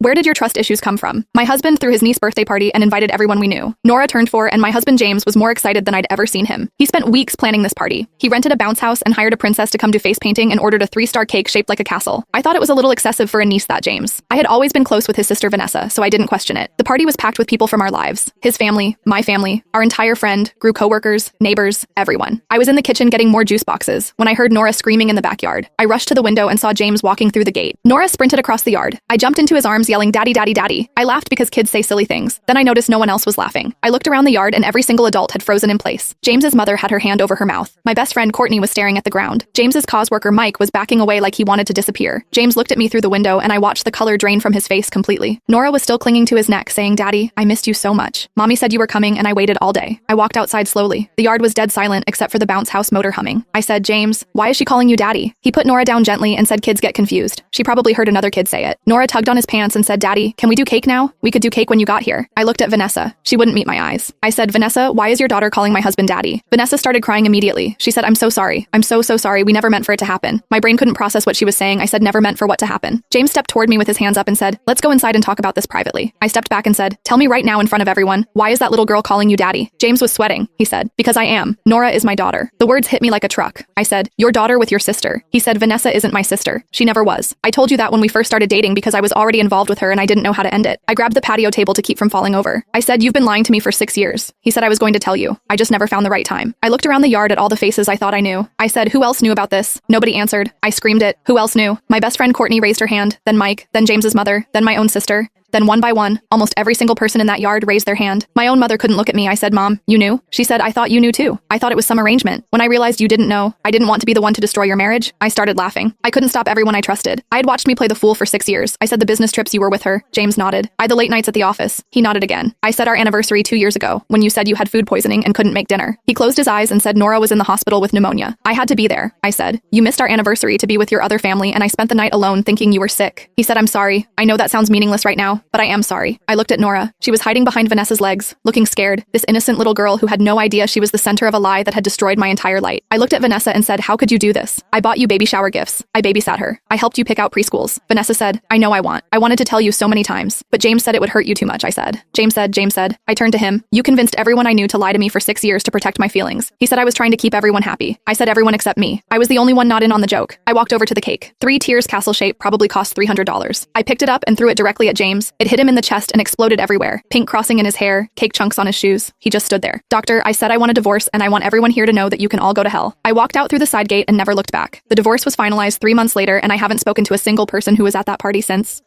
Where did your trust issues come from? My husband threw his niece's birthday party and invited everyone we knew. Nora turned 4 and my husband James was more excited than I'd ever seen him. He spent weeks planning this party. He rented a bounce house and hired a princess to come do face painting and ordered a 3-star cake shaped like a castle. I thought it was a little excessive for a niece that James. I had always been close with his sister Vanessa, so I didn't question it. The party was packed with people from our lives. His family, my family, our entire friend, grew coworkers, neighbors, everyone. I was in the kitchen getting more juice boxes when I heard Nora screaming in the backyard. I rushed to the window and saw James walking through the gate. Nora sprinted across the yard. I jumped into his arms yelling, "Daddy, daddy, daddy." I laughed because kids say silly things. Then I noticed no one else was laughing. I looked around the yard and every single adult had frozen in place. James's mother had her hand over her mouth. My best friend Courtney was staring at the ground. James's cause worker Mike was backing away like he wanted to disappear. James looked at me through the window and I watched the color drain from his face completely. Nora was still clinging to his neck saying, "Daddy, I missed you so much. Mommy said you were coming and I waited all day." I walked outside slowly. The yard was dead silent except for the bounce house motor humming. I said, "James, why is she calling you daddy?" He put Nora down gently and said kids get confused. She probably heard another kid say it. Nora tugged on his pants and said, "Daddy, can we do cake now? We could do cake when you got here." I looked at Vanessa. She wouldn't meet my eyes. I said, "Vanessa, why is your daughter calling my husband daddy?" Vanessa started crying immediately. She said, "I'm so sorry. I'm so sorry. We never meant for it to happen." My brain couldn't process what she was saying. I said never meant for what to happen. James stepped toward me with his hands up and said, "Let's go inside and talk about this privately." I stepped back and said, "Tell me right now in front of everyone, why is that little girl calling you daddy?" James was sweating. He said, "Because I am. Nora is my daughter." The words hit me like a truck. I said, "Your daughter with your sister." He said, "Vanessa isn't my sister. She never was. I told you that when we first started dating because I was already involved with her and I didn't know how to end it." I grabbed the patio table to keep from falling over. I said, "You've been lying to me for 6 years." He said, "I was going to tell you. I just never found the right time." I looked around the yard at all the faces I thought I knew. I said, "Who else knew about this?" Nobody answered. I screamed it. Who else knew? My best friend Courtney raised her hand, then Mike, then James's mother, then my own sister. Then one by one, almost every single person in that yard raised their hand. My own mother couldn't look at me. I said, "Mom, you knew?" She said, "I thought you knew too. I thought it was some arrangement." When I realized you didn't know, I didn't want to be the one to destroy your marriage. I started laughing. I couldn't stop everyone I trusted. I had watched me play the fool for 6 years. I said the business trips you were with her. James nodded. I the late nights at the office. He nodded again. I said our anniversary 2 years ago, when you said you had food poisoning and couldn't make dinner. He closed his eyes and said Nora was in the hospital with pneumonia. I had to be there. I said, "You missed our anniversary to be with your other family and I spent the night alone thinking you were sick." He said, "I'm sorry. I know that sounds meaningless right now, but I am sorry." I looked at Nora. She was hiding behind Vanessa's legs, looking scared, this innocent little girl who had no idea she was the center of a lie that had destroyed my entire life. I looked at Vanessa and said, "How could you do this? I bought you baby shower gifts. I babysat her. I helped you pick out preschools." Vanessa said, "I know I wanted to tell you so many times, but James said it would hurt you too much." I said. James said. I turned to him. "You convinced everyone I knew to lie to me for 6 years to protect my feelings." He said I was trying to keep everyone happy. I said everyone except me. I was the only one not in on the joke. I walked over to the cake. 3 tiers castle shape probably cost $300. I picked it up and threw it directly at James. It hit him in the chest and exploded everywhere. Pink crossing in his hair, cake chunks on his shoes. He just stood there. "Doctor, I said I want a divorce and I want everyone here to know that you can all go to hell." I walked out through the side gate and never looked back. The divorce was finalized 3 months later and I haven't spoken to a single person who was at that party since.